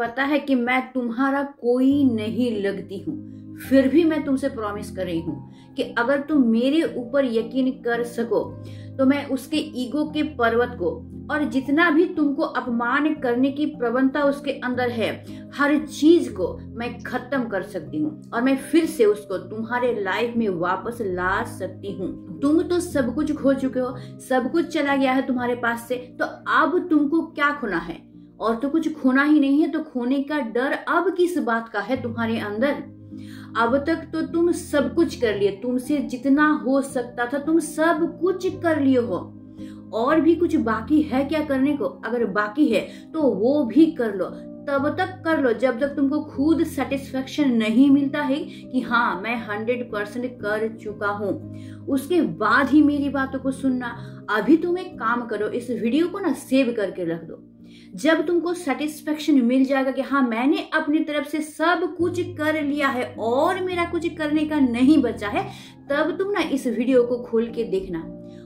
पता है कि मैं तुम्हारा कोई नहीं लगती हूँ, फिर भी मैं तुमसे प्रॉमिस कर रही हूँ कि अगर तुम मेरे ऊपर यकीन कर सको तो मैं उसके ईगो के पर्वत को और जितना भी तुमको अपमान करने की प्रवणता उसके अंदर है, हर चीज को मैं खत्म कर सकती हूँ और मैं फिर से उसको तुम्हारे लाइफ में वापस ला सकती हूँ। तुम तो सब कुछ खो चुके हो, सब कुछ चला गया है तुम्हारे पास से, तो अब तुमको क्या खोना है? और तो कुछ खोना ही नहीं है, तो खोने का डर अब किस बात का है तुम्हारे अंदर? अब तक तो तुम सब कुछ कर लिए, तुमसे जितना हो सकता था तुम सब कुछ कर लिए हो। और भी कुछ बाकी है क्या करने को? अगर बाकी है तो वो भी कर लो, तब तक कर लो जब तक तुमको खुद सेटिस्फेक्शन नहीं मिलता है कि हाँ मैं 100% कर चुका हूँ। उसके बाद ही मेरी बातों को सुनना। अभी तुम एक काम करो, इस वीडियो को ना सेव करके रख दो। जब तुमको सेटिस्फेक्शन मिल जाएगा कि हाँ मैंने अपनी तरफ से सब कुछ कर लिया है और मेरा कुछ करने का नहीं बचा है, तब तुम ना इस वीडियो को खोल के देखना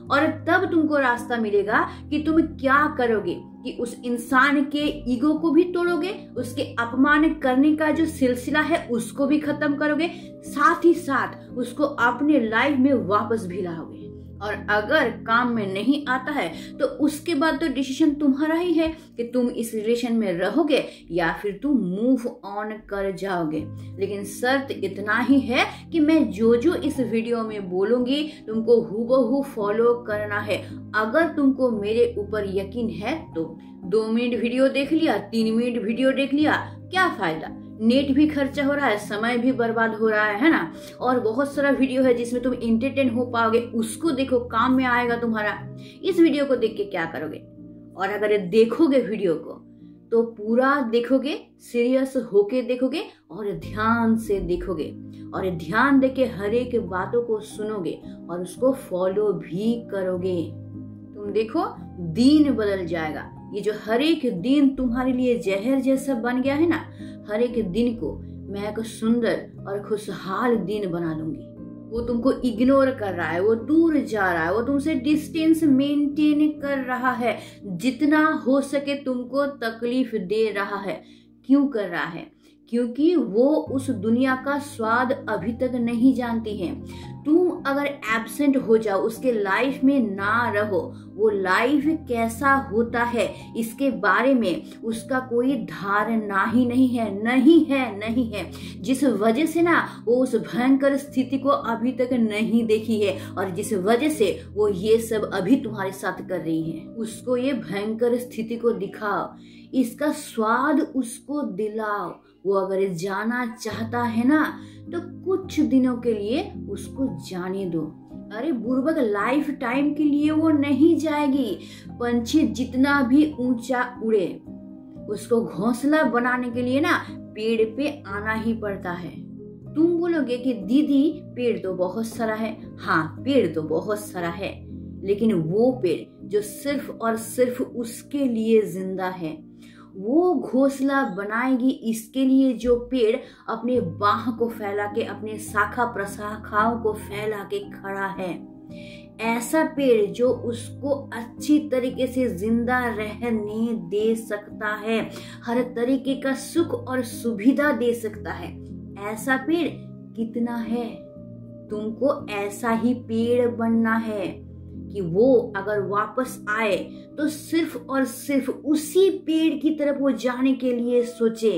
और तब तुमको रास्ता मिलेगा कि तुम क्या करोगे, कि उस इंसान के ईगो को भी तोड़ोगे, उसके अपमान करने का जो सिलसिला है उसको भी खत्म करोगे, साथ ही साथ उसको अपने लाइफ में वापस भी लाओगे। और अगर काम में नहीं आता है तो उसके बाद तो डिसीजन तुम्हारा ही है कि तुम इस रिलेशन में रहोगे या फिर तुम मूव ऑन कर जाओगे। लेकिन शर्त इतना ही है कि मैं जो जो इस वीडियो में बोलूंगी तुमको हूबहू फॉलो करना है। अगर तुमको मेरे ऊपर यकीन है तो 2 मिनट वीडियो देख लिया, 3 मिनट वीडियो देख लिया, क्या फायदा? नेट भी खर्चा हो रहा है, समय भी बर्बाद हो रहा है ना। और बहुत सारा वीडियो है जिसमें तुम एंटरटेन हो पाओगे, उसको देखो, काम में आएगा तुम्हारा। इस वीडियो को देख के क्या करोगे? और अगर देखोगे वीडियो को तो पूरा देखोगे, सीरियस होके देखोगे और ध्यान से देखोगे और ध्यान देके हर एक बातों को सुनोगे और उसको फॉलो भी करोगे। तुम देखो दिन बदल जाएगा। ये जो हर एक दिन तुम्हारे लिए जहर जैसा बन गया है ना, हर एक दिन को मैं एक सुंदर और खुशहाल दिन बना दूंगी। वो तुमको इग्नोर कर रहा है, वो दूर जा रहा है, वो तुमसे डिस्टेंस मेंटेन कर रहा है, जितना हो सके तुमको तकलीफ दे रहा है। क्यों कर रहा है? क्योंकि वो उस दुनिया का स्वाद अभी तक नहीं जानती है। तुम अगर एब्सेंट हो जाओ, उसके लाइफ में ना रहो, वो लाइफ कैसा होता है इसके बारे में उसका कोई धारणा ही नहीं है। जिस वजह से ना वो उस भयंकर स्थिति को अभी तक नहीं देखी है और जिस वजह से वो ये सब अभी तुम्हारे साथ कर रही है, उसको ये भयंकर स्थिति को दिखाओ, इसका स्वाद उसको दिलाओ। वो अगर जाना चाहता है ना तो कुछ दिनों के लिए उसको जाने दो। अरे बुर्बक, लाइफ टाइम के लिए वो नहीं जाएगी। पंछी जितना भी ऊंचा उड़े, उसको घोंसला बनाने के लिए ना पेड़ पे आना ही पड़ता है। तुम बोलोगे कि दीदी पेड़ तो बहुत सारा है। हाँ, पेड़ तो बहुत सारा है, लेकिन वो पेड़ जो सिर्फ और सिर्फ उसके लिए जिंदा है, वो घोंसला बनाएगी इसके लिए जो पेड़ अपने बाह को फैला के, अपने शाखा प्रशाखाओं को फैला के खड़ा है। ऐसा पेड़ जो उसको अच्छी तरीके से जिंदा रहने दे सकता है, हर तरीके का सुख और सुविधा दे सकता है। ऐसा पेड़ कितना है? तुमको ऐसा ही पेड़ बनना है कि वो अगर वापस आए तो सिर्फ और सिर्फ उसी पेड़ की तरफ वो जाने के लिए सोचे।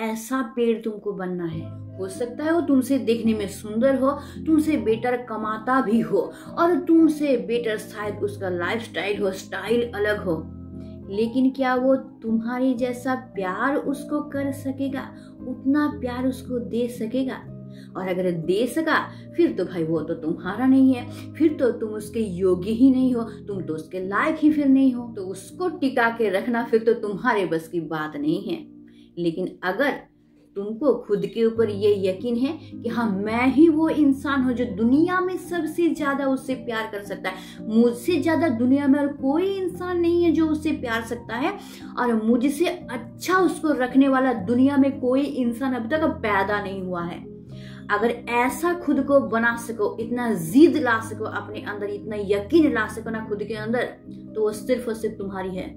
ऐसा पेड़ तुमको बनना है। हो सकता है वो तुमसे देखने में सुंदर हो, तुमसे बेटर कमाता भी हो और तुमसे बेटर शायद उसका लाइफस्टाइल हो, स्टाइल अलग हो, लेकिन क्या वो तुम्हारे जैसा प्यार उसको कर सकेगा? उतना प्यार उसको दे सकेगा? और अगर दे सका फिर तो भाई वो तो तुम्हारा नहीं है, फिर तो तुम उसके योग्य ही नहीं हो, तुम तो उसके लायक ही फिर नहीं हो। तो उसको टिका के रखना फिर तो तुम्हारे बस की बात नहीं है। लेकिन अगर तुमको खुद के ऊपर ये यकीन है कि हाँ मैं ही वो इंसान हूँ जो दुनिया में सबसे ज्यादा उससे प्यार कर सकता है, मुझसे ज्यादा दुनिया में और कोई इंसान नहीं है जो उससे प्यार सकता है, और मुझसे अच्छा उसको रखने वाला दुनिया में कोई इंसान अब तक पैदा नहीं हुआ है, अगर ऐसा खुद को बना सको, इतना जिद ला सको अपने अंदर, इतना यकीन ला सको ना खुद के अंदर, तो वो सिर्फ और सिर्फ तुम्हारी है।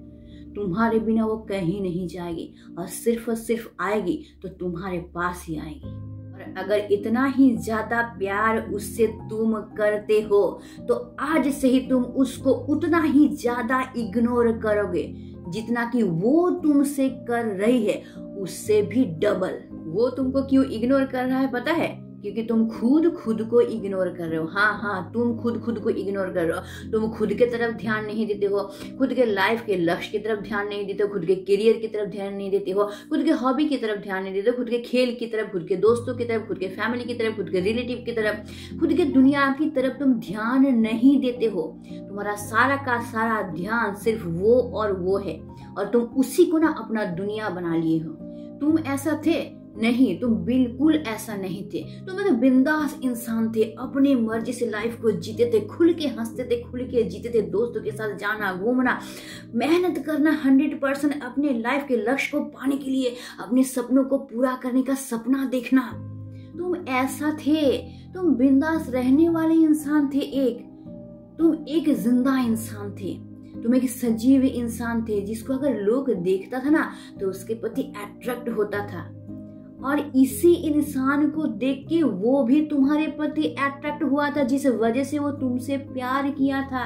तुम्हारे बिना वो कहीं नहीं जाएगी, और सिर्फ आएगी तो तुम्हारे पास ही आएगी। और अगर इतना ही ज्यादा प्यार उससे तुम करते हो तो आज से ही तुम उसको उतना ही ज्यादा इग्नोर करोगे जितना कि वो तुमसे कर रही है, उससे भी डबल। वो तुमको क्यों इग्नोर कर रहा है पता है? क्योंकि तुम खुद को इग्नोर कर रहे हो। हाँ, तुम खुद को इग्नोर कर रहे हो। तुम खुद के तरफ ध्यान नहीं देते हो, खुद के लाइफ के लक्ष्य की तरफ ध्यान नहीं देते हो, खुद के करियर की तरफ ध्यान नहीं देते हो, खुद के हॉबी की तरफ ध्यान नहीं देते हो, खुद के खेल की तरफ, खुद के दोस्तों की तरफ, खुद के फैमिली की तरफ, खुद के रिलेटिव की तरफ, खुद के दुनिया की तरफ तुम ध्यान नहीं देते हो। तुम्हारा सारा का सारा ध्यान सिर्फ वो और वो है, और तुम उसी को ना अपना दुनिया बना लिए हो। तुम ऐसा थे नहीं, तुम बिल्कुल ऐसा नहीं थे। तुम एक बिंदास इंसान थे, अपनी मर्जी से लाइफ को जीते थे, खुल के हंसते थे, खुल के जीते थे, दोस्तों के साथ जाना, घूमना, मेहनत करना 100%, अपने लाइफ के लक्ष्य को पाने के लिए, अपने सपनों को पूरा करने का सपना देखना। तुम ऐसा थे, तुम बिंदास रहने वाले इंसान थे। तुम एक जिंदा इंसान थे, तुम एक सजीव इंसान थे जिसको अगर लोग देखता था ना तो उसके प्रति अट्रैक्ट होता था, और इसी इंसान को देख के वो भी तुम्हारे प्रति अट्रैक्ट हुआ था, जिस वजह से वो तुमसे प्यार किया था।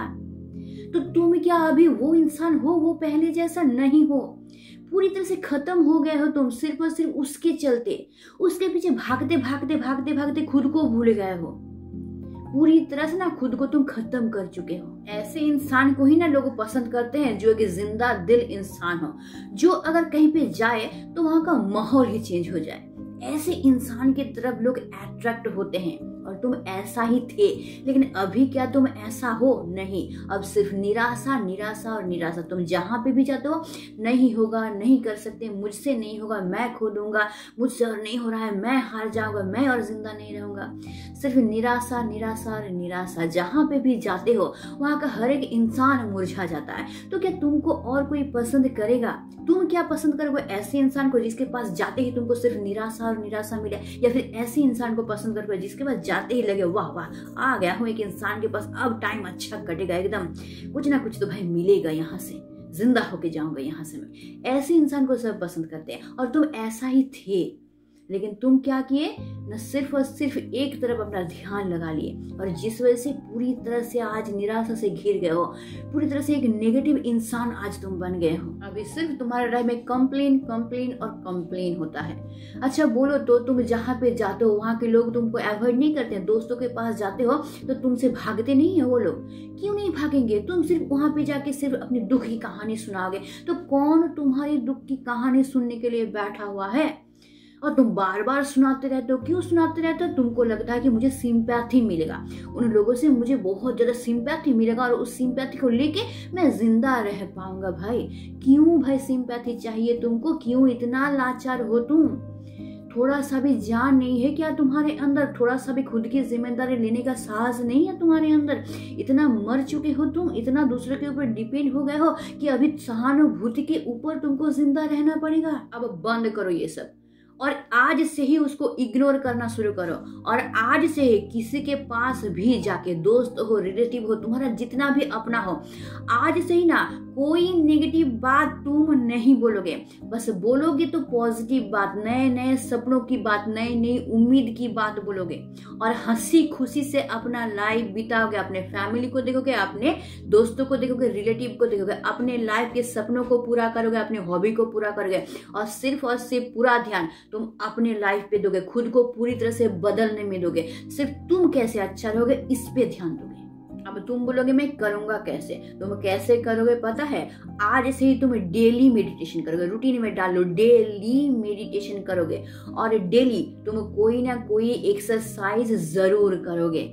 तो तुम क्या अभी वो इंसान हो? वो पहले जैसा नहीं हो, पूरी तरह से खत्म हो गए हो तुम, सिर्फ और सिर्फ उसके चलते, उसके पीछे भागते खुद को भूल गए हो। पूरी तरह से ना खुद को तुम खत्म कर चुके हो। ऐसे इंसान को ही ना लोग पसंद करते हैं जो एक जिंदा दिल इंसान हो, जो अगर कहीं पे जाए तो वहां का माहौल ही चेंज हो जाए। ऐसे इंसान की तरफ लोग अट्रैक्ट होते हैं, और तुम ऐसा ही थे। लेकिन अभी क्या तुम ऐसा हो? नहीं, अब सिर्फ निराशा निराशा और निराशा। तुम जहां पे भी जाते हो, नहीं होगा, नहीं कर सकते, मुझसे नहीं होगा, मैं खो दूंगा, मुझसे और नहीं हो रहा है, मैं हार जाऊंगा, मैं और जिंदा नहीं रहूंगा। सिर्फ निराशा निराशा और निराशा। जहां पे भी जाते हो वहां का हर एक इंसान मुरझा जाता है। तो क्या तुमको और कोई पसंद करेगा? तुम क्या पसंद करोगे? ऐसे इंसान को जिसके पास जाते ही तुमको सिर्फ निराशा और निराशा मिले, या फिर ऐसे इंसान को पसंद करोगे जिसके पास जाते ही लगे वाह वाह आ गया हूँ एक इंसान के पास, अब टाइम अच्छा कटेगा, एकदम कुछ ना कुछ तो भाई मिलेगा, यहाँ से जिंदा होके जाऊंगा यहाँ से मैं। ऐसे इंसान को सब पसंद करते हैं, और तुम ऐसा ही थे। लेकिन तुम क्या किए? न सिर्फ और सिर्फ एक तरफ अपना ध्यान लगा लिए, और जिस वजह से पूरी तरह से आज निराशा से घिर गए हो, पूरी तरह से एक नेगेटिव इंसान आज तुम बन गए हो। अभी सिर्फ तुम्हारे लाइफ में कंप्लेन और कंप्लेन होता है। अच्छा बोलो तो, तुम जहाँ पे जाते हो वहाँ के लोग तुमको अवॉइड नहीं करते? दोस्तों के पास जाते हो तो तुमसे भागते नहीं है वो लोग? क्यों नहीं भागेंगे? तुम सिर्फ वहां पे जाके सिर्फ अपनी दुख की कहानी सुनाओगे, तो कौन तुम्हारी दुख की कहानी सुनने के लिए बैठा हुआ है? और तुम बार बार सुनाते रहते हो। क्यों सुनाते रहते हो? तुमको लगता है कि मुझे सिंपैथी मिलेगा, उन लोगों से मुझे बहुत ज्यादा सिंपैथी मिलेगा, और उस सिंपैथी को लेके मैं जिंदा रह पाऊंगा। भाई क्यों भाई सिंपैथी चाहिए तुमको? क्यों इतना लाचार हो तुम? थोड़ा सा भी जान नहीं है क्या तुम्हारे अंदर? थोड़ा सा भी खुद की जिम्मेदारी लेने का साहस नहीं है तुम्हारे अंदर? इतना मर चुके हो तुम, इतना दूसरे के ऊपर डिपेंड हो गए हो कि अभी सहानुभूति के ऊपर तुमको जिंदा रहना पड़ेगा। अब बंद करो ये सब, और आज से ही उसको इग्नोर करना शुरू करो। और आज से ही किसी के पास भी जाके, दोस्त हो, रिलेटिव हो, तुम्हारा जितना भी अपना हो, आज से ही ना कोई नेगेटिव बात तुम नहीं बोलोगे। बस बोलोगे तो पॉजिटिव बात, नए नए सपनों की बात, नई नई उम्मीद की बात बोलोगे, और हंसी खुशी से अपना लाइफ बिताओगे। अपने फैमिली को देखोगे, अपने दोस्तों को देखोगे, रिलेटिव को देखोगे, अपने लाइफ के सपनों को पूरा करोगे, अपने हॉबी को पूरा करोगे, और सिर्फ पूरा ध्यान तुम अपने लाइफ पे दोगे, खुद को पूरी तरह से बदलने में दोगे। सिर्फ तुम कैसे अच्छा रहोगे इस पे ध्यान दोगे। अब तुम बोलोगे मैं करूंगा कैसे? तुम कैसे करोगे पता है? आज से ही तुम डेली मेडिटेशन करोगे, रूटीन में डालो, डेली मेडिटेशन करोगे, और डेली तुम कोई ना कोई एक्सरसाइज जरूर करोगे।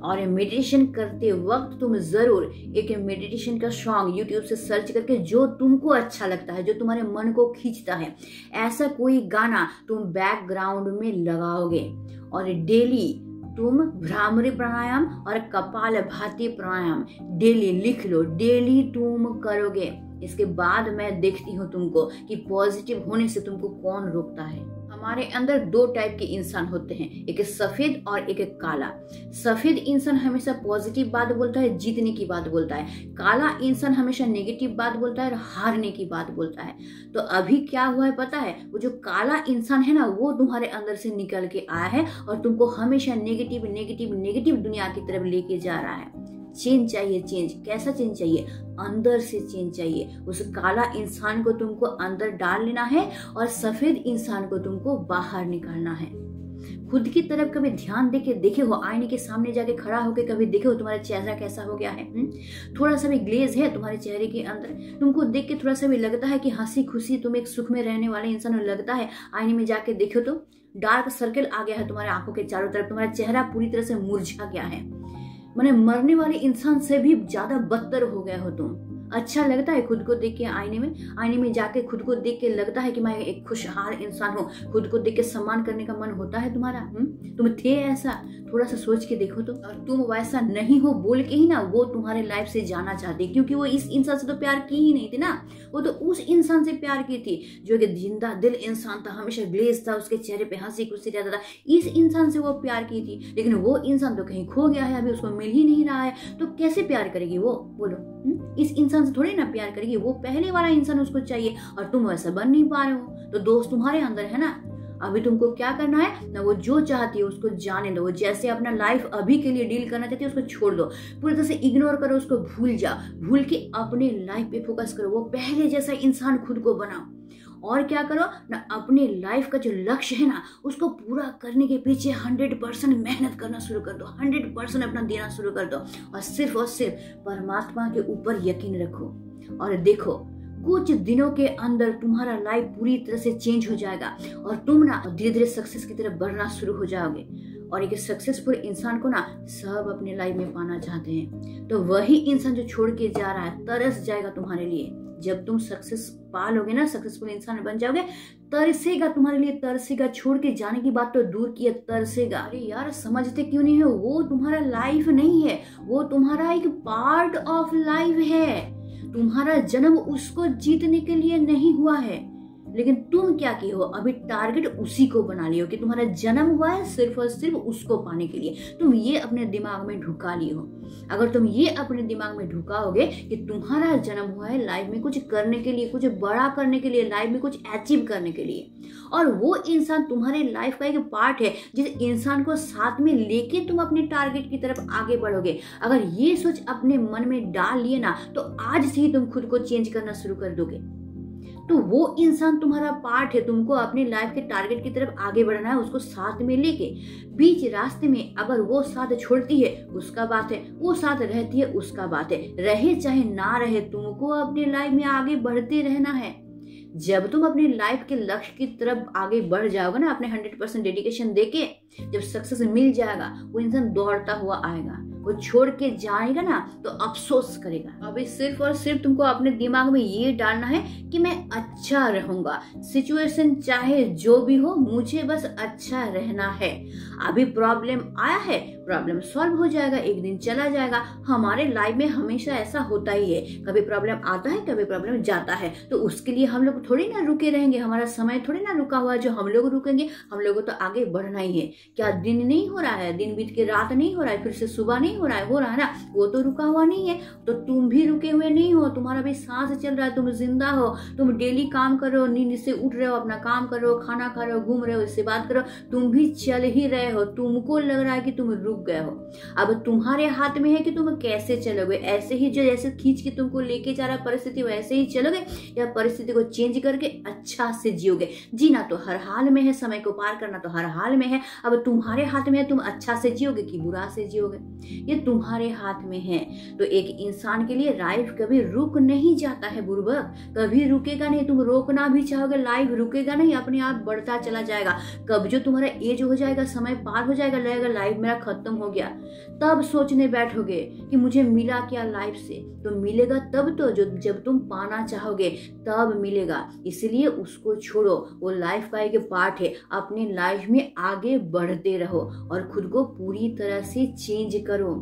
और मेडिटेशन करते वक्त तुम जरूर एक मेडिटेशन का सॉन्ग यूट्यूब से सर्च करके, जो तुमको अच्छा लगता है, जो तुम्हारे मन को खींचता है, ऐसा कोई गाना तुम बैकग्राउंड में लगाओगे। और डेली तुम भ्रामरी प्राणायाम और कपालभाति प्राणायाम डेली लिख लो, डेली तुम करोगे। इसके बाद मैं देखती हूँ तुमको कि पॉजिटिव होने से तुमको कौन रोकता है। हम हमारे अंदर दो टाइप के इंसान होते हैं, एक सफेद और एक काला। सफेद इंसान हमेशा पॉजिटिव बात बोलता है, जीतने की बात बोलता है। काला इंसान हमेशा नेगेटिव बात बोलता है और हारने की बात बोलता है। तो अभी क्या हुआ है पता है, वो जो काला इंसान है ना, वो तुम्हारे अंदर से निकल के आया है और तुमको हमेशा नेगेटिव नेगेटिव नेगेटिव दुनिया की तरफ लेके जा रहा है। चेंज चाहिए, चेंज। कैसा चेंज चाहिए? अंदर से चेंज चाहिए। उस काला इंसान को तुमको अंदर डाल लेना है और सफेद इंसान को तुमको बाहर निकालना है। खुद की तरफ कभी ध्यान देके देखे हो, आईने के सामने जाके खड़ा होके कभी देखे हो तुम्हारा चेहरा कैसा हो गया है? थोड़ा सा भी ग्लेज है तुम्हारे चेहरे के अंदर? तुमको देख के थोड़ा सा भी लगता है कि हंसी खुशी तुम एक सुख में रहने वाले इंसान हो? लगता है आईने में जाके देखो तो डार्क सर्कल आ गया है तुम्हारे आंखों के चारों तरफ, तुम्हारा चेहरा पूरी तरह से मुरझा गया है, माने मरने वाले इंसान से भी ज्यादा बदतर हो गया हो तुम। अच्छा लगता है खुद को देख के आईने में जाके खुद को देख के लगता है कि मैं एक खुशहाल इंसान हूँ? खुद को देख के सम्मान करने का मन होता है तुम्हारा? तुम थे ऐसा? थोड़ा सा सोच के देखो तो। और तुम वैसा नहीं हो बोल के ही ना वो तुम्हारे लाइफ से जाना चाहती, क्योंकि वो इस इंसान से तो प्यार की ही नहीं थी ना, वो तो उस इंसान से प्यार की थी जो एक जिंदा दिल इंसान था, हमेशा ग्लेज था, उसके चेहरे पे हंसी खुशी रहता था। इस इंसान से वो प्यार की थी, लेकिन वो इंसान तो कहीं खो गया है, अभी उसको मिल ही नहीं रहा है, तो कैसे प्यार करेगी वो? बोलो। इस इंसान से थोड़ी ना प्यार करेगी, वो पहले वाला इंसान उसको चाहिए और तुम वैसा बन नहीं पा रहे हो। तो दोस्त तुम्हारे अंदर है ना, अभी तुमको क्या करना है ना, वो जो चाहती है उसको जाने दो। वो जैसे अपना लाइफ अभी के लिए डील करना चाहती है उसको छोड़ दो, पूरी तरह से इग्नोर करो, उसको भूल जाओ, भूल के अपने लाइफ पे फोकस करो। वो पहले जैसा इंसान खुद को बनाओ और क्या करो ना, अपने लाइफ का जो लक्ष्य है ना उसको पूरा करने के पीछे 100% मेहनत करना शुरू कर दो, 100% अपना देना शुरू कर दो और सिर्फ परमात्मा के ऊपर यकीन रखो। और देखो कुछ दिनों के अंदर तुम्हारा लाइफ पूरी तरह से चेंज हो जाएगा और तुम ना धीरे धीरे सक्सेस की तरफ बढ़ना शुरू हो जाओगे। और एक सक्सेसफुल इंसान को ना सब अपने लाइफ में पाना चाहते हैं, तो वही इंसान जो छोड़ के जा रहा है तरस जाएगा तुम्हारे लिए। जब तुम सक्सेस पा लोगे ना, सक्सेसफुल इंसान बन जाओगे, तरसेगा तुम्हारे लिए, तरसेगा। छोड़ के जाने की बात तो दूर की है, तरसेगा। अरे यार समझते क्यों नहीं हो? वो तुम्हारा लाइफ नहीं है, वो तुम्हारा एक पार्ट ऑफ लाइफ है। तुम्हारा जन्म उसको जीतने के लिए नहीं हुआ है, लेकिन तुम क्या किए हो, अभी टारगेट उसी को बना लियो कि तुम्हारा जन्म हुआ है सिर्फ और सिर्फ उसको पाने के लिए। तुम ये अपने दिमाग में ढुका लिए हो। अगर तुम ये अपने दिमाग में ढुकाओगे कि तुम्हारा जन्म हुआ है लाइफ में कुछ करने के लिए, कुछ बड़ा करने के लिए, लाइफ में कुछ अचीव करने के लिए, और वो इंसान तुम्हारे लाइफ का एक पार्ट है, जिस इंसान को साथ में लेके तुम अपने टारगेट की तरफ आगे बढ़ोगे, अगर ये सोच अपने मन में डाल लिए ना, तो आज से ही तुम खुद को चेंज करना शुरू कर दोगे। तो वो इंसान तुम्हारा पार्ट है, तुमको अपने लाइफ के टारगेट की तरफ आगे बढ़ना है, उसको साथ में लेके। बीच रास्ते में अगर वो साथ छोड़ती है उसका बात है, वो साथ रहती है उसका बात है, रहे चाहे ना रहे, तुमको अपने लाइफ में आगे बढ़ते रहना है। जब तुम अपनी लाइफ के लक्ष्य की तरफ आगे बढ़ जाओगे ना, अपने 100% डेडिकेशन देके, जब सक्सेस मिल जाएगा, वो इंसान दौड़ता हुआ आएगा। वो छोड़ के जाएगा ना तो अफसोस करेगा। अभी सिर्फ और सिर्फ तुमको अपने दिमाग में ये डालना है कि मैं अच्छा रहूंगा, सिचुएशन चाहे जो भी हो, मुझे बस अच्छा रहना है। अभी प्रॉब्लम आया है, प्रॉब्लम सॉल्व हो जाएगा, एक दिन चला जाएगा। हमारे लाइफ में हमेशा ऐसा होता ही है, कभी प्रॉब्लम आता है, कभी प्रॉब्लम जाता है, तो उसके लिए हम लोग थोड़ी ना रुके रहेंगे, हमारा समय थोड़ी ना रुका हुआ है जो हम लोग रुकेंगे। हम लोगों को तो आगे बढ़ना ही है। क्या दिन नहीं हो रहा है, दिन बीत के रात नहीं हो रहा है, फिर से सुबह नहीं हो रहा है ना, वो तो रुका हुआ नहीं है। तो तुम भी रुके हुए नहीं हो, तुम्हारा भी सांस चल रहा है, तुम जिंदा हो, तुम डेली काम कर रहे हो, नींद से उठ रहे हो, अपना काम कर रहे हो, खाना खा रहे हो, घूम रहे हो, इससे बात करो, तुम भी चल ही रहे हो। तुमको लग रहा है कि तुम रुक गए हो, अब तुम्हारे हाथ में है कि तुम कैसे चलोगे। ऐसे ही जो जैसे खींच के तुमको लेके जा रहा है परिस्थिति, वैसे ही चलोगे या परिस्थिति को चेंज करके अच्छा से जियोगे। जीना तो हर हाल में है, समय को पार करना तो हर हाल में है। अब तुम्हारे हाथ में है, तुम अच्छा से जियोगे कि बुरा से जियोगे, ये तुम्हारे हाथ में है। तो एक इंसान के लिए लाइफ कभी रुक नहीं जाता है बुर्बक, कभी रुकेगा नहीं। तुम रोकना भी चाहोगे, लाइफ रुकेगा नहीं, अपने आप बढ़ता चला जाएगा। कब जो तुम्हारा एज हो जाएगा, समय पार हो जाएगा, लगेगा लाइफ मेरा खत्म हो गया, तब सोचने बैठोगे कि मुझे मिला क्या लाइफ से। तो मिलेगा तब तो जब तुम पाना चाहोगे तब मिलेगा, इसलिए उसको छोड़ो, वो लाइफ का एक पार्ट है। अपने लाइफ में आगे बढ़ते रहो और खुद को पूरी तरह से चेंज करो।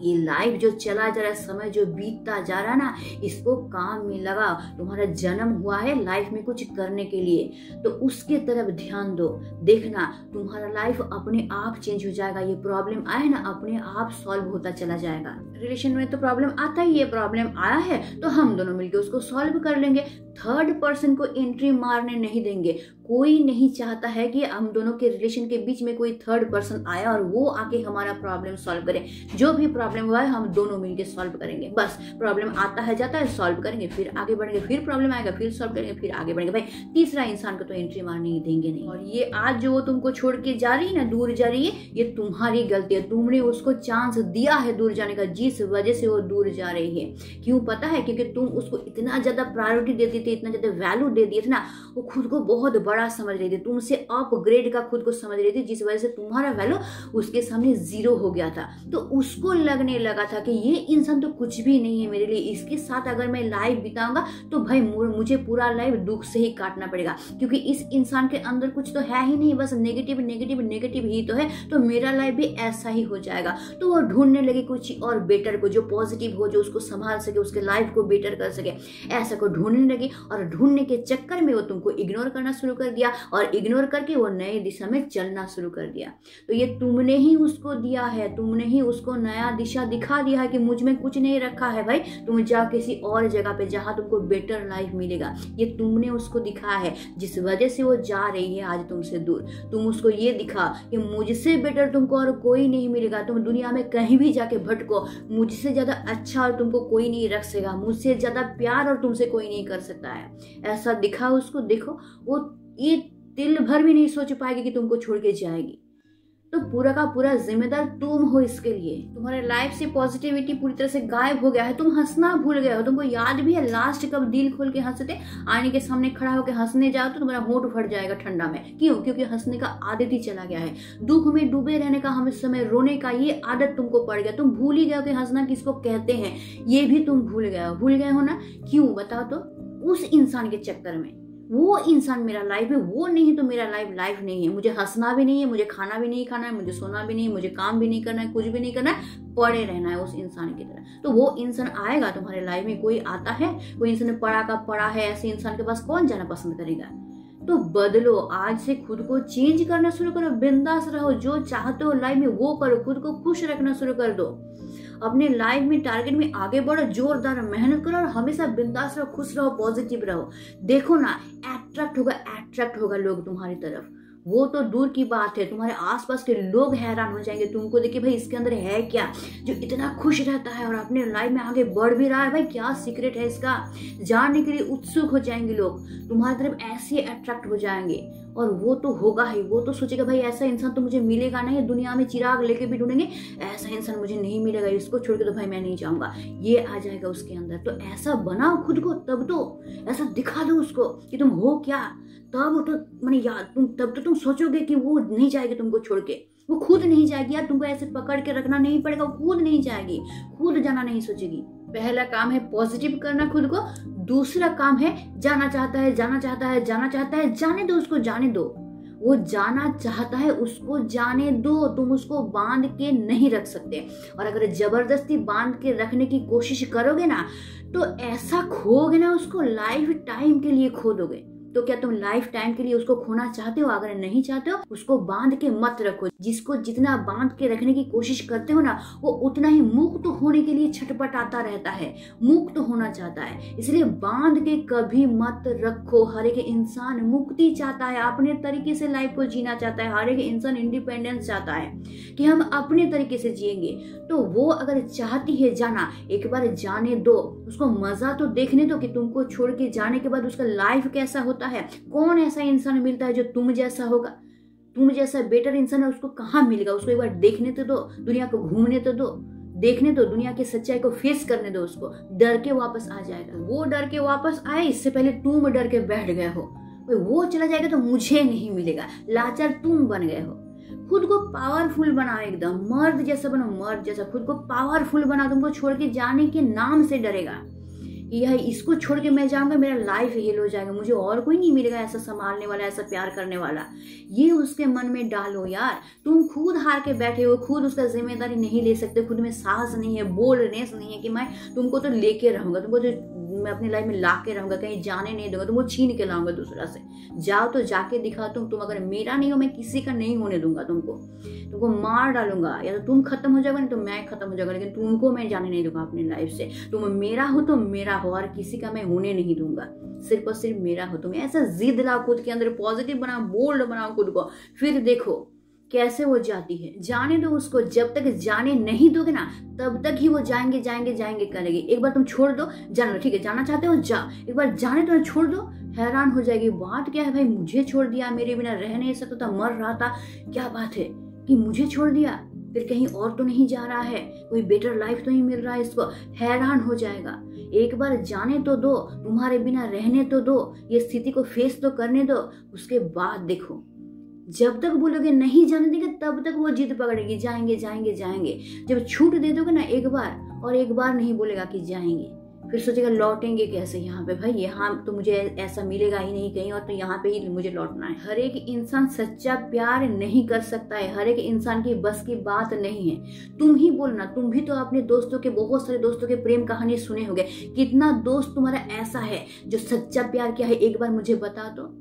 ये लाइफ जो चला जा रहा है, समय जो बीतता जा रहा है ना, इसको काम में लगा। तुम्हारा जन्म हुआ है लाइफ में कुछ करने के लिए, तो उसके तरफ ध्यान दो। देखना तुम्हारा लाइफ अपने आप चेंज हो जाएगा। ये प्रॉब्लम आए ना, अपने आप सॉल्व होता चला जाएगा। रिलेशन में तो प्रॉब्लम आता ही है, प्रॉब्लम आया है तो हम दोनों मिलकर उसको सॉल्व कर लेंगे। थर्ड पर्सन को एंट्री मारने नहीं देंगे। कोई नहीं चाहता है कि हम दोनों के रिलेशन के बीच में कोई थर्ड पर्सन आया और वो आके हमारा प्रॉब्लम सॉल्व करे। जो भी प्रॉब्लम हुआ है हम दोनों मिलकर सॉल्व करेंगे। बस प्रॉब्लम आता है जाता है, सॉल्व करेंगे, फिर आगे बढ़ेंगे, फिर प्रॉब्लम आएगा, फिर सॉल्व करेंगे, फिर आगे बढ़ेंगे। भाई तीसरा इंसान को तो एंट्री मारने ही देंगे नहीं। और ये आज जो वो तुमको छोड़ के जा रही है ना, दूर जा रही है, ये तुम्हारी गलती है। तुमने उसको चांस दिया है दूर जाने का, जिस वजह से वो दूर जा रही है। क्यों पता है? क्योंकि तुम उसको इतना ज्यादा प्रायोरिटी देती थी, इतना ज्यादा वैल्यू दे दिए थे ना, वो खुद को बहुत बड़ा समझ रही थी, तुमसे अपग्रेड का खुद को समझ रही थी, जिस वजह से तुम्हारा वैल्यू उसके सामने जीरो हो गया था। तो उसको लगने लगा था कि ये इंसान तो कुछ भी नहीं है मेरे लिए, इसके साथ अगर मैं लाइफ बिताऊंगा तो भाई मुझे पूरा लाइफ दुख से ही काटना पड़ेगा, क्योंकि इस इंसान के अंदर कुछ तो है ही नहीं, बस नेगेटिव नेगेटिव नेगेटिव ही तो है, तो मेरा लाइफ भी ऐसा ही हो जाएगा। तो वो ढूंढने लगे कुछ और बेटर को, जो पॉजिटिव हो, जो उसको संभाल सके, उसके लाइफ को बेटर कर सके, ऐसा को ढूंढने लगी। और ढूंढने के चक्कर में वो तुमको इग्नोर करना शुरू कर दिया, और इग्नोर करके वो नए दिशा में चलना शुरू कर दिया। तो ये तुमने ही उसको दिया है, तुमने ही उसको नया दिशा दिखा दिया है कि मुझ में कुछ नहीं रखा है भाई, तुम जा किसी और जगह पे जहां तुमको बेटर लाइफ मिलेगा। ये तुमने उसको दिखाया है, जिस वजह से वो जा रही है आज तुमसे दूर। तुम उसको ये दिखा कि मुझसे बेटर तुमको और कोई नहीं मिलेगा, तुम दुनिया में कहीं भी जाके भटको, मुझसे ज्यादा अच्छा और तुमको कोई नहीं रख सकेगा, मुझसे ज्यादा प्यार और तुमसे कोई नहीं कर सकता है। ऐसा दिखा उसको। देखो वो ये तिल भर भी नहीं सोच पाएगी कि तुमको छोड़ के जाएगी। तो पूरा का पूरा जिम्मेदार तुम हो इसके लिए। तुम्हारे लाइफ से पॉजिटिविटी पूरी तरह से गायब हो गया है, तुम हंसना भूल गए हो। तुमको याद भी है लास्ट कब दिल खोल के हंसते थे? आईने के सामने खड़ा होकर हंसने जाओ तो तुम्हारा होंठ फट जाएगा ठंडा में। क्यों? क्योंकि हंसने का आदत ही चला गया है। दुख में डूबे रहने का, हमें समय रोने का ये आदत तुमको पड़ गया। तुम भूल ही गए हो कि हंसना किसको कहते हैं, ये भी तुम भूल गए हो ना। क्यों बताओ तो? उस इंसान के चक्कर में। वो इंसान मेरा लाइफ है, वो नहीं तो मेरा लाइफ नहीं है। मुझे हंसना भी नहीं है, मुझे खाना भी नहीं खाना है, मुझे सोना भी नहीं, मुझे काम भी नहीं करना है, कुछ भी नहीं करना है, पड़े रहना है उस इंसान की तरह। तो वो इंसान आएगा तुम्हारे लाइफ में। कोई आता है, कोई इंसान पड़ा का पड़ा है, ऐसे इंसान के पास कौन जाना पसंद करेगा? तो बदलो, आज से खुद को चेंज करना शुरू करो, बिंदास रहो, जो चाहते हो लाइफ में वो करो, खुद को खुश रखना शुरू कर दो। अपने लाइफ में टारगेट में आगे बढ़ो, जोरदार मेहनत करो और हमेशा बिंदास रहो, खुश रहो, पॉजिटिव रहो। देखो ना, अट्रैक्ट होगा लोग तुम्हारी तरफ। वो तो दूर की बात है, तुम्हारे आसपास के लोग हैरान हो जाएंगे तुमको देख के, भाई इसके अंदर है क्या जो इतना खुश रहता है और अपने लाइफ में आगे बढ़ भी रहा है, भाई क्या सीक्रेट है इसका, जानने के लिए उत्सुक हो जाएंगे लोग, तुम्हारी तरफ ऐसे अट्रैक्ट हो जाएंगे। और वो तो होगा ही, वो तो सोचेगा भाई ऐसा इंसान तो मुझे मिलेगा नहीं, दुनिया में चिराग लेके भी ढूंढेंगे, ऐसा इंसान मुझे नहीं मिलेगा, इसको छोड़ के तो भाई मैं नहीं जाऊंगा, ये आ जाएगा उसके अंदर। तो ऐसा बनाओ खुद को, तब तो ऐसा दिखा दो उसको कि तुम हो क्या, तब तो मैंने याद तब तो तुम सोचोगे कि वो नहीं जाएगी तुमको छोड़ के। वो खुद नहीं जाएगी यार, तुमको ऐसे पकड़ के रखना नहीं पड़ेगा, वो खुद नहीं जाएगी, खुद जाना नहीं सोचेगी। पहला काम है पॉजिटिव करना खुद को। दूसरा काम है जाना चाहता है, जाने दो उसको, जाने दो। वो जाना चाहता है, उसको जाने दो, तुम उसको बांध के नहीं रख सकते। और अगर जबरदस्ती बांध के रखने की कोशिश करोगे ना, तो ऐसा खोगे ना उसको, लाइफ टाइम के लिए खो दोगे। तो क्या तुम लाइफ टाइम के लिए उसको खोना चाहते हो? अगर नहीं चाहते हो, उसको बांध के मत रखो। जिसको जितना बांध के रखने की कोशिश करते हो ना, वो उतना ही मुक्त होने के लिए छटपटाता रहता है, मुक्त होना चाहता है। इसलिए बांध के कभी मत रखो। हर एक इंसान मुक्ति चाहता है, अपने तरीके से लाइफ को जीना चाहता है। हर एक इंसान इंडिपेंडेंस चाहता है कि हम अपने तरीके से जिएंगे। तो वो अगर चाहती है जाना, एक बार जाने दो, उसको मजा तो देखने दो कि तुमको छोड़ के जाने के बाद उसका लाइफ कैसा होता है। कौन ऐसा इंसान मिलता है जो तुम जैसा होगा, तुम जैसा बेटर इंसान है उसको कहाँ मिलेगा? उसको एक बार देखने तो दो, दुनिया को घूमने तो दो, देखने दो, दुनिया की सच्चाई को फेस करने दो उसको। डर के वापस आ जाएगा। वो डर के वापस आए, इससे पहले तुम डर के बैठ गए हो। वो चला जाएगा तो मुझे नहीं मिलेगा, लाचार तुम बन गए हो। खुद को पावरफुल बनाओ, एकदम मर्द जैसा बनो, मर्द जैसा खुद को पावरफुल बनाओ। तुमको छोड़ के जाने के नाम से डरेगा, कि यह इसको छोड़ के मैं जाऊंगा, मेरा लाइफ हेल हो जाएगा, मुझे और कोई नहीं मिलेगा ऐसा संभालने वाला, ऐसा प्यार करने वाला। ये उसके मन में डालो यार। तुम खुद हार के बैठे हो, खुद उसका जिम्मेदारी नहीं ले सकते, खुद में साहस नहीं है, बोल्डनेस नहीं है कि मैं तुमको तो लेके रहूंगा, तुमको तो मैं अपनी लाइफ में ला के रहूंगा, कहीं जाने नहीं दूंगा, तुमको छीन के लाऊंगा दूसरा से। जाओ तो जाके दिखा तुम अगर मेरा नहीं हो, मैं किसी का नहीं होने दूंगा, तुमको मार डालूंगा, या तो तुम खत्म हो जाओगे नहीं तो मैं खत्म हो जाऊंगा, लेकिन तुमको मैं जाने नहीं दूंगा अपनी लाइफ से। तुम मेरा हो तो मेरा हो, और किसी का मैं होने नहीं दूंगा, सिर्फ और सिर्फ मेरा हो। तुम ऐसा जिद लाओ खुद के अंदर, पॉजिटिव बनाओ, बोल्ड बनाओ खुद को, फिर देखो कैसे वो जाती है। जाने दो उसको, जब तक जाने नहीं दोगे ना तब तक ही वो जाएंगे जाएंगे जाएंगे करेगी। एक बार तुम छोड़ दो, जाना, ठीक है जाना चाहते हो जा, एक बार जाने दो, छोड़ दो, हैरान हो जाएगी। बात क्या है भाई, मुझे छोड़ दिया, मेरे बिना रह नहीं सकता था, मर रहा था, क्या बात है कि मुझे छोड़ दिया, फिर कहीं और तो नहीं जा रहा है, कोई बेटर लाइफ तो नहीं मिल रहा है इसको, हैरान हो जाएगा। एक बार जाने तो दो, तुम्हारे बिना रहने तो दो, ये स्थिति को फेस तो करने दो, उसके बाद देखो। जब तक बोलोगे नहीं जाने देंगे तब तक वो जिद पकड़ेगी, जाएंगे जाएंगे जाएंगे। जब छूट दे दोगे ना एक बार, और एक बार नहीं बोलेगा कि जाएंगे, फिर सोचेगा लौटेंगे कैसे यहाँ पे, भाई यहाँ तो मुझे ऐसा मिलेगा ही नहीं कहीं और, तो यहाँ पे ही मुझे लौटना है। हर एक इंसान सच्चा प्यार नहीं कर सकता है, हर एक इंसान की बस की बात नहीं है। तुम ही बोलना, तुम भी तो अपने दोस्तों के, बहुत सारे दोस्तों के प्रेम कहानी सुने होंगे, कितना दोस्त तुम्हारा ऐसा है जो सच्चा प्यार क्या है एक बार मुझे बता दो।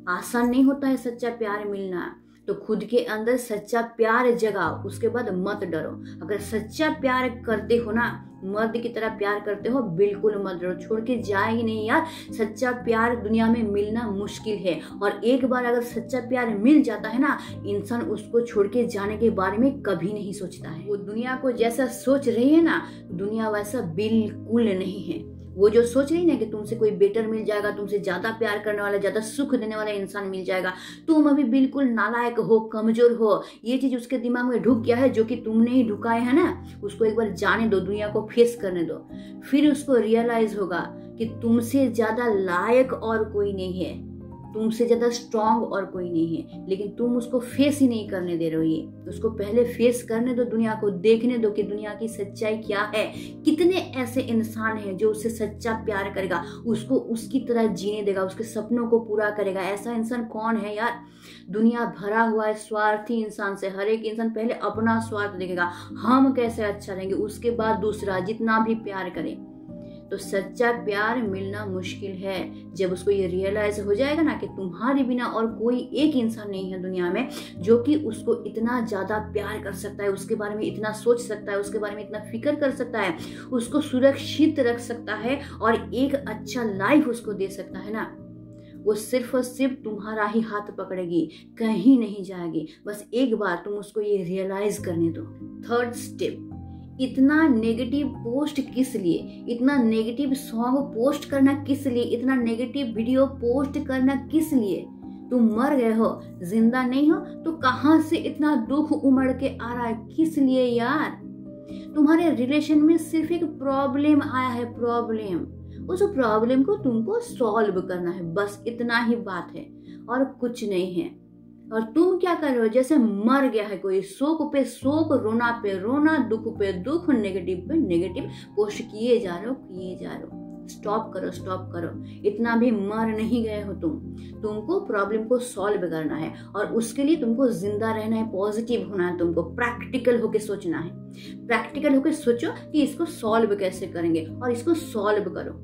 आसान नहीं होता है सच्चा प्यार मिलना, तो खुद के अंदर सच्चा प्यार जगाओ, उसके बाद मत डरो। अगर सच्चा प्यार करते हो ना, मर्द की तरह प्यार करते हो, बिल्कुल मत डरो, छोड़ के जाए ही नहीं यार। सच्चा प्यार दुनिया में मिलना मुश्किल है, और एक बार अगर सच्चा प्यार मिल जाता है ना, इंसान उसको छोड़ के जाने के बारे में कभी नहीं सोचता है। वो दुनिया को जैसा सोच रही है ना, दुनिया वैसा बिल्कुल नहीं है। वो जो सोच रही ना कि तुमसे कोई बेटर मिल जाएगा, तुमसे ज्यादा प्यार करने वाला, ज्यादा सुख देने वाला इंसान मिल जाएगा, तुम अभी बिल्कुल नालायक हो, कमजोर हो, ये चीज उसके दिमाग में ढुक गया है, जो कि तुमने ही ढुकाए है ना। उसको एक बार जाने दो, दुनिया को फेस करने दो, फिर उसको रियलाइज होगा कि तुमसे ज्यादा लायक और कोई नहीं है, तुमसे ज्यादा स्ट्रांग और कोई नहीं है, लेकिन तुम उसको फेस ही नहीं करने दे रहे हो। ये उसको पहले फेस करने दो, दुनिया को देखने दो कि दुनिया की सच्चाई क्या है। कितने ऐसे इंसान हैं जो उससे सच्चा प्यार करेगा, उसको उसकी तरह जीने देगा, उसके सपनों को पूरा करेगा। ऐसा इंसान कौन है यार? दुनिया भरा हुआ है स्वार्थी इंसान से। हर एक इंसान पहले अपना स्वार्थ देखेगा, हम कैसे अच्छा रहेंगे, उसके बाद दूसरा, जितना भी प्यार करे। तो सच्चा प्यार मिलना मुश्किल है। जब उसको ये रियलाइज हो जाएगा ना कि तुम्हारे बिना और कोई एक इंसान नहीं है दुनिया में जो कि उसको इतना ज्यादा प्यार कर सकता है, उसके बारे में इतना सोच सकता है, उसके बारे में इतना फिक्र कर सकता है, उसको सुरक्षित रख सकता है और एक अच्छा लाइफ उसको दे सकता है ना, वो सिर्फ और सिर्फ तुम्हारा ही हाथ पकड़ेगी, कहीं नहीं जाएगी। बस एक बार तुम उसको ये रियलाइज करने दो। थर्ड स्टेप, इतना नेगेटिव पोस्ट किस लिए, इतना नेगेटिव सॉन्ग पोस्ट करना किस लिए, इतना नेगेटिव वीडियो पोस्ट करना किस लिए? तुम मर गए हो, जिंदा नहीं हो, तो कहां से इतना दुख उमड़ के आ रहा है, किस लिए यार? तुम्हारे रिलेशन में सिर्फ एक प्रॉब्लम आया है, प्रॉब्लम, उस प्रॉब्लम को तुमको सॉल्व करना है, बस इतना ही बात है और कुछ नहीं है। और तुम क्या कर रहे हो? जैसे मर गया है कोई, शोक पे शोक, रोना पे रोना, दुख पे दुख, नेगेटिव पे नेगेटिव पोस्ट किए जा रहे हो। स्टॉप करो, स्टॉप करो। इतना भी मर नहीं गए हो तुमको प्रॉब्लम को सॉल्व करना है और उसके लिए तुमको जिंदा रहना है, पॉजिटिव होना है, तुमको प्रैक्टिकल होके सोचना है। प्रैक्टिकल होके सोचो कि इसको सॉल्व कैसे करेंगे और इसको सॉल्व करो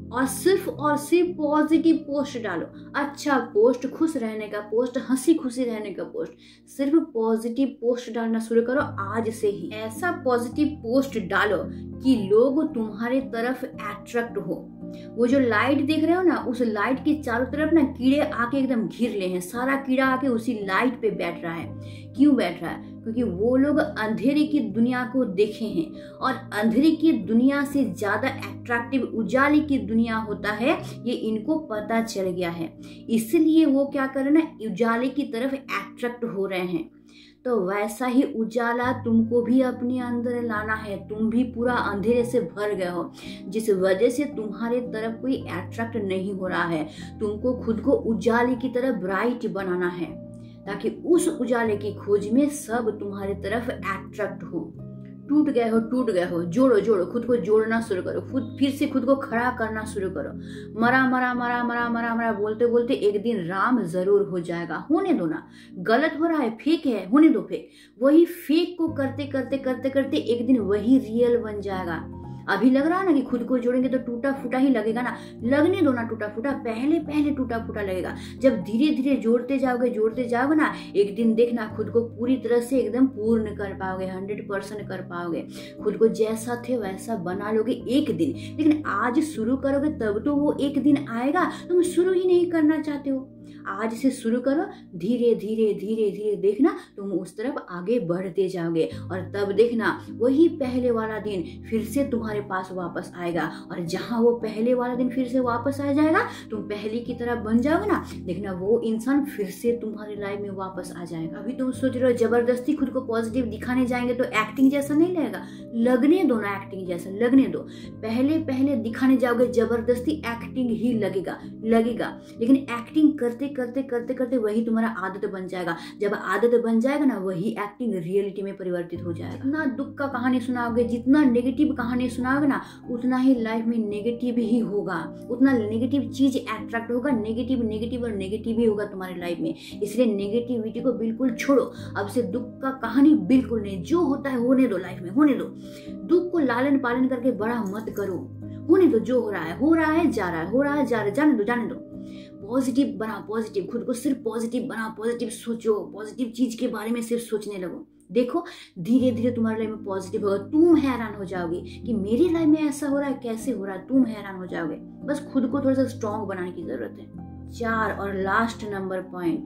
और सिर्फ पॉजिटिव पोस्ट डालो। अच्छा पोस्ट, खुश रहने का पोस्ट, हंसी खुशी रहने का पोस्ट, सिर्फ पॉजिटिव पोस्ट डालना शुरू करो आज से ही। ऐसा पॉजिटिव पोस्ट डालो कि लोग तुम्हारे तरफ अट्रैक्ट हो। वो जो लाइट देख रहे हो ना, उस लाइट के चारों तरफ ना कीड़े आके एकदम घिर ले हैं। सारा कीड़ा आके उसी लाइट पे बैठ रहा है। क्यों बैठ रहा है? क्योंकि वो लोग अंधेरे की दुनिया को देखे हैं और अंधेरे की दुनिया से ज्यादा अट्रैक्टिव उजाले की दुनिया होता है, ये इनको पता चल गया है। इसलिए वो क्या कर रहे हैं ना, उजाले की तरफ अट्रैक्ट हो रहे हैं। तो वैसा ही उजाला तुमको भी अपने अंदर लाना है। तुम भी पूरा अंधेरे से भर गए हो, जिस वजह से तुम्हारे तरफ कोई अट्रैक्ट नहीं हो रहा है। तुमको खुद को उजाले की तरफ ब्राइट बनाना है ताकि उस उजाले की खोज में सब तुम्हारे तरफ अट्रैक्ट हो। टूट गए हो, जोड़ो, खुद को जोड़ना शुरू करो, फिर से खुद को खड़ा करना शुरू करो। मरा बोलते बोलते एक दिन राम जरूर हो जाएगा। होने दो ना, गलत हो रहा है, फेक है, होने दो फेक। वही फेक को करते एक दिन वही रियल बन जाएगा। अभी लग रहा है ना कि खुद को जोड़ेंगे तो टूटा फूटा ही लगेगा ना, लगने दो ना टूटा फूटा, पहले टूटा फूटा लगेगा। जब धीरे धीरे जोड़ते जाओगे ना, एक दिन देखना खुद को पूरी तरह से एकदम पूर्ण कर पाओगे, 100% कर पाओगे। खुद को जैसा थे वैसा बना लोगे एक दिन। लेकिन आज शुरू करोगे तब तो वो एक दिन आएगा। तुम शुरू ही नहीं करना चाहते हो। आज से शुरू करो, धीरे धीरे देखना तुम उस तरफ आगे बढ़ते जाओगे, और तब देखना वही पहले वाला दिन फिर से तुम्हारे पास वापस आएगा। और जहां वो पहले वाला दिन फिर से वापस आ जाएगा, तुम पहले की तरह बन जाओगे ना, देखना वो इंसान फिर से तुम्हारी लाइफ में वापस आ जाएगा। अभी तुम सोच रहे हो जबरदस्ती खुद को पॉजिटिव दिखाने जाएंगे तो एक्टिंग जैसा नहीं लगेगा, लगने दो ना, एक्टिंग जैसा लगने दो। पहले दिखाने जाओगे जबरदस्ती एक्टिंग ही लगेगा। लेकिन एक्टिंग करते वही तुम्हारा आदत बन जाएगा। जब आदत बन जाएगा ना, वही एक्टिंग रियलिटी में परिवर्तित हो जाएगा। जितना दुख का कहानी सुनाओगे, जितना नेगेटिव कहानी सुनाओगे ना, उतना ही लाइफ में नेगेटिव ही होगा, उतना नेगेटिव चीज अट्रैक्ट होगा, नेगेटिव ही होगा तुम्हारी लाइफ में। इसलिए नेगेटिविटी को बिल्कुल छोड़ो। अब से दुख का कहानी बिल्कुल नहीं, जो होता है होने दो, लाइफ में होने दो। दुख को लालन पालन करके बड़ा मत करो, होने दो। जो हो रहा है जा रहा है, जाने दो। पॉजिटिव बना, पॉजिटिव, खुद को सिर्फ पॉजिटिव बना, पॉजिटिव सोचो, पॉजिटिव चीज के बारे में सिर्फ सोचने लगो। देखो धीरे धीरे तुम्हारे लाइफ में पॉजिटिव होगा। तुम हैरान हो जाओगे कि मेरी लाइफ में ऐसा हो रहा है, कैसे हो रहा है, तुम हैरान हो जाओगे। बस खुद को थोड़ा सा स्ट्रॉन्ग बनाने की जरूरत है। 4 और लास्ट नंबर पॉइंट,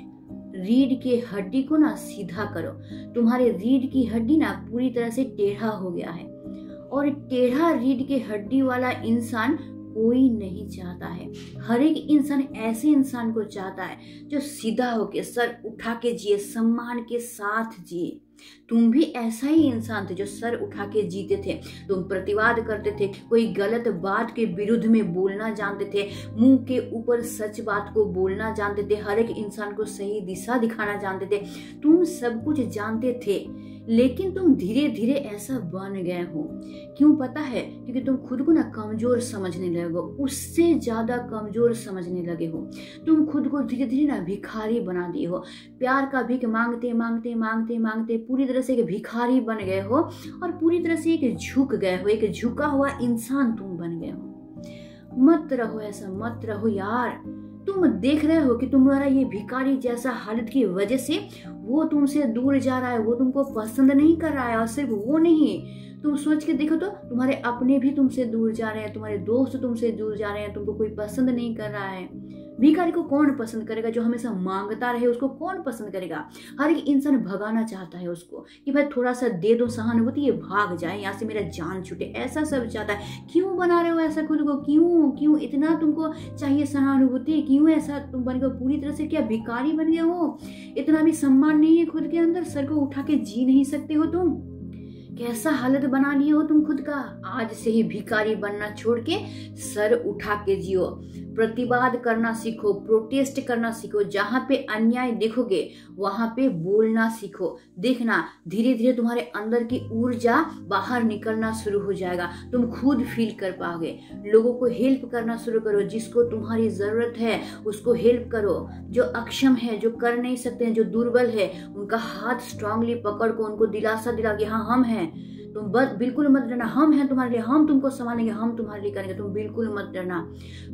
रीढ़ की हड्डी को ना सीधा करो। तुम्हारे रीढ़ की हड्डी ना पूरी तरह से टेढ़ा हो गया है, और टेढ़ा रीढ़ की हड्डी वाला इंसान कोई नहीं चाहता है। हर एक इंसान ऐसे इंसान को चाहता है जो सीधा होके सर उठा के जिए, सम्मान के साथ जिए। तुम भी ऐसा ही इंसान थे जो सर उठा के जीते थे। तुम प्रतिवाद करते थे, कोई गलत बात के विरुद्ध में बोलना जानते थे, मुंह के ऊपर सच बात को बोलना जानते थे, हर एक इंसान को सही दिशा दिखाना जानते थे। तुम सब कुछ जानते थे, लेकिन तुम धीरे धीरे ऐसा बन गए हो। क्यों पता है? क्योंकि तुम खुद को ना कमजोर समझने लगे हो, उससे ज्यादा कमजोर समझने लगे हो। तुम खुद को धीरे धीरे ना भिखारी बना दिए हो। प्यार का भीख मांगते पूरी तरह से एक भिखारी बन गए हो, और पूरी तरह से एक झुक गए हो, एक झुका हुआ इंसान तुम बन गए हो। मत रहो ऐसा, मत रहो यार। तुम देख रहे हो कि तुम्हारा ये भिखारी जैसा हालत की वजह से वो तुमसे दूर जा रहा है, वो तुमको पसंद नहीं कर रहा है। और सिर्फ वो नहीं, तुम सोच के देखो तो तुम्हारे अपने भी तुमसे दूर जा रहे हैं, तुम्हारे दोस्त तुमसे दूर जा रहे हैं, तुमको कोई पसंद नहीं कर रहा है। भिखारी को कौन पसंद करेगा? जो हमेशा मांगता रहे उसको कौन पसंद करेगा? हर एक इंसान भगाना चाहता है उसको कि भाई थोड़ा सा दे दो सहानुभूति, ये भाग जाए यहाँ से, मेरा जान छूटे, ऐसा सब चाहता है। क्यों बना रहे हो ऐसा खुद को? क्यों इतना तुमको चाहिए सहानुभूति? क्यों ऐसा तुम बन गए पूरी तरह से? क्या भिखारी बन गए हो? इतना भी सम्मान नहीं है खुद के अंदर? सर को उठा के जी नहीं सकते हो तुम? कैसा हालत बना लिए हो तुम खुद का? आज से ही भिखारी बनना छोड़ के सर उठा के जियो। प्रतिवाद करना सीखो, प्रोटेस्ट करना सीखो। जहां पे अन्याय देखोगे वहां पे बोलना सीखो। देखना धीरे धीरे तुम्हारे अंदर की ऊर्जा बाहर निकलना शुरू हो जाएगा। तुम खुद फील कर पाओगे। लोगों को हेल्प करना शुरू करो। जिसको तुम्हारी जरूरत है उसको हेल्प करो। जो अक्षम है, जो कर नहीं सकते हैं, जो दुर्बल है, उनका हाथ स्ट्रांगली पकड़ को उनको दिलासा दिला कि हाँ हम हैं, तुम बिल्कुल मत डरना, हम हैं तुम्हारे लिए, हम तुमको संभालेंगे, हम तुम्हारे लिए करेंगे, तुम बिल्कुल मत डरना।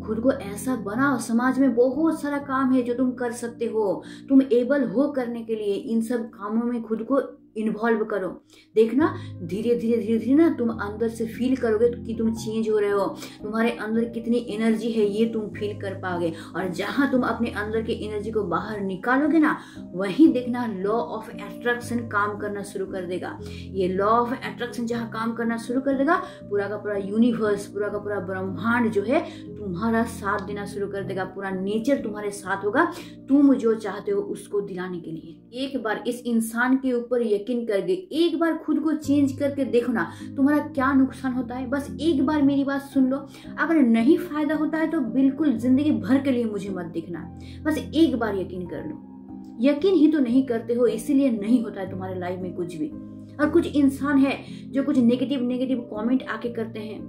खुद को ऐसा बनाओ। समाज में बहुत सारा काम है जो तुम कर सकते हो, तुम एबल हो करने के लिए। इन सब कामों में खुद को इन्वॉल्व करो। देखना धीरे धीरे ना तुम अंदर से फील करोगे कि तुम चेंज हो रहे हो। तुम्हारे अंदर कितनी एनर्जी है ये तुम फील कर पाओगे। और जहां तुम अपने अंदर की एनर्जी को बाहर निकालोगे ना, वहीं देखना लॉ ऑफ अट्रैक्शन काम करना शुरू कर देगा। ये लॉ ऑफ अट्रैक्शन जहां काम करना शुरू कर देगा, पूरा का पूरा यूनिवर्स, पूरा का पूरा ब्रह्मांड जो है तुम्हारा साथ देना शुरू कर देगा। पूरा नेचर तुम्हारे साथ होगा, तुम जो चाहते हो उसको दिलाने के लिए। एक बार इस इंसान के ऊपर यकीन करके, एक बार खुद को चेंज करके देखो ना तुम्हारा क्या नुकसान होता है। बस एक बार मेरी बात सुन लो। अगर नहीं फायदा होता है तो बिल्कुल जिंदगी भर के लिए मुझे मत देखना। बस एक बार यकीन कर लो। यकीन ही तो नहीं करते हो, इसीलिए नहीं होता है तुम्हारे लाइफ में कुछ भी। और कुछ इंसान है जो कुछ नेगेटिव कमेंट आके करते हैं,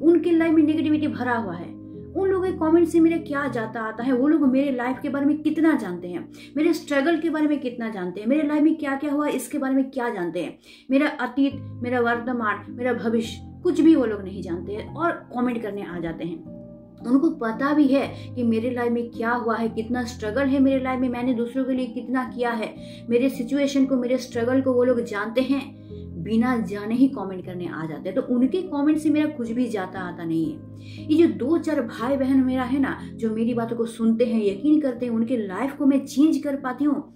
उनके लाइफ में नेगेटिविटी भरा हुआ है। उन लोगों के कमेंट से मेरा क्या जाता आता है, वो लोग मेरे लाइफ के बारे में कितना जानते हैं, मेरे स्ट्रगल के बारे में कितना जानते हैं, मेरे लाइफ में क्या क्या हुआ इसके बारे में क्या जानते हैं, मेरा अतीत, मेरा वर्तमान, मेरा भविष्य, कुछ भी वो लोग नहीं जानते हैं और कमेंट करने आ जाते हैं। उनको पता भी है कि मेरे लाइफ में क्या हुआ है, कितना स्ट्रगल है मेरे लाइफ में, मैंने दूसरों के लिए कितना किया है, मेरे सिचुएशन को, मेरे स्ट्रगल को वो लोग जानते हैं, बिना जाने ही कमेंट करने आ जाते हैं। तो उनके कमेंट से मेरा कुछ भी जाता आता नहीं है। ये जो 2-4 भाई बहन मेरा है ना, जो मेरी बातों को सुनते हैं, यकीन करते हैं, उनके लाइफ को मैं चेंज कर पाती हूँ,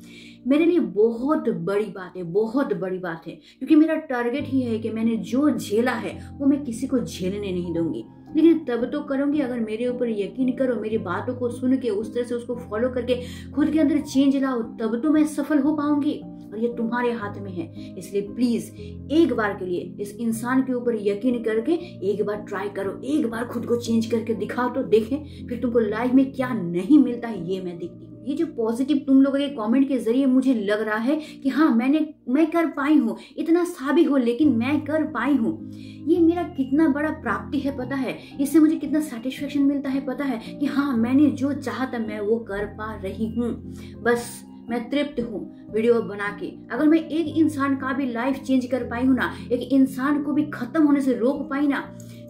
मेरे लिए बहुत बड़ी बात है, बहुत बड़ी बात है। क्योंकि मेरा टारगेट ही है कि मैंने जो झेला है वो मैं किसी को झेलने नहीं दूंगी। लेकिन तब तो करूंगी अगर मेरे ऊपर यकीन करो, मेरी बातों को सुन के उस तरह से उसको फॉलो करके खुद के अंदर चेंज लाओ, तब तो मैं सफल हो पाऊंगी। और ये तुम्हारे हाथ में है। इसलिए प्लीज एक बार के लिए इस इंसान के ऊपर यकीन करके एक बार ट्राई करो, एक बार खुद को चेंज करके दिखाओ तो देखें फिर तुमको लाइफ में क्या नहीं मिलता है, ये मैं देखती हूँ। ये जो पॉजिटिव तुम लोगों के कमेंट के जरिए मुझे लग रहा है कि हाँ मैं कर पाई हूँ, इतना सा भी हो लेकिन मैं कर पाई हूँ, ये मेरा कितना बड़ा प्राप्ति है पता है। इससे मुझे कितना सेटिस्फेक्शन मिलता है पता है कि हाँ मैंने जो चाहा था मैं वो कर पा रही हूँ। बस मैं तृप्त हूँ वीडियो बना के। अगर मैं एक इंसान का भी लाइफ चेंज कर पाई हूँ ना, एक इंसान को भी खत्म होने से रोक पाई ना,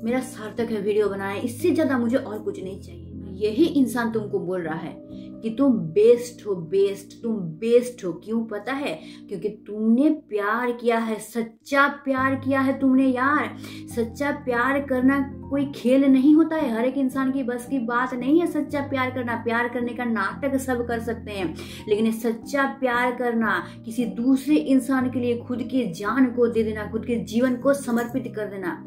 मेरा सार्थक है वीडियो बनाना। इससे ज्यादा मुझे और कुछ नहीं चाहिए। यही इंसान तुमको बोल रहा है कि तुम बेस्ट हो, तुम बेस्ट हो। क्यों पता है? क्योंकि तुमने प्यार किया है, सच्चा प्यार किया है तुमने यार। सच्चा प्यार करना कोई खेल नहीं होता है, हर एक इंसान की बस की बात नहीं है सच्चा प्यार करना। प्यार करने का नाटक सब कर सकते हैं, लेकिन सच्चा प्यार करना, किसी दूसरे इंसान के लिए खुद की जान को दे देना, खुद के जीवन को समर्पित कर देना,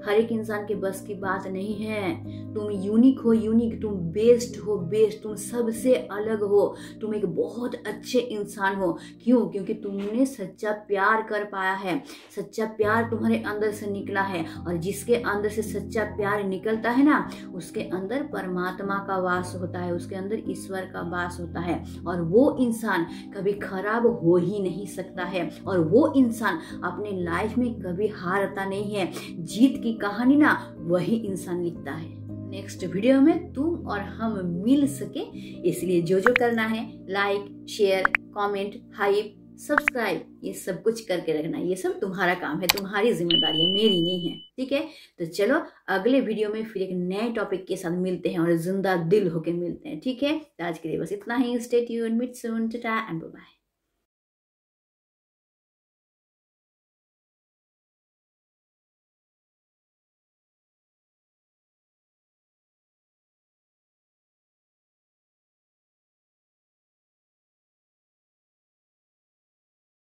हर एक इंसान के बस की बात नहीं है। तुम यूनिक हो, यूनिक, तुम बेस्ट हो, बेस्ट, तुम सबसे अलग हो, तुम एक बहुत अच्छे इंसान हो। क्यों? क्योंकि तुमने सच्चा प्यार कर पाया है, सच्चा प्यार तुम्हारे अंदर से निकला है। और जिसके अंदर से सच्चा प्यार निकलता है ना, उसके अंदर परमात्मा का वास होता है, उसके अंदर ईश्वर का वास होता है। और वो इंसान कभी खराब हो ही नहीं सकता है, और वो इंसान अपने लाइफ में कभी हारता नहीं है। जीत की कहानी ना वही इंसान लिखता है। नेक्स्ट वीडियो में तुम और हम मिल सके, इसलिए जो करना है, like, share, comment, hype, subscribe, ये सब कुछ करके रखना। ये सब तुम्हारा काम है, तुम्हारी जिम्मेदारी है, मेरी नहीं है। ठीक है, तो चलो अगले वीडियो में फिर एक नए टॉपिक के साथ मिलते हैं और जिंदा दिल होके मिलते हैं। ठीक है, तो आज के लिए बस इतना ही। Stay tuned, meet soon, tata and bye bye.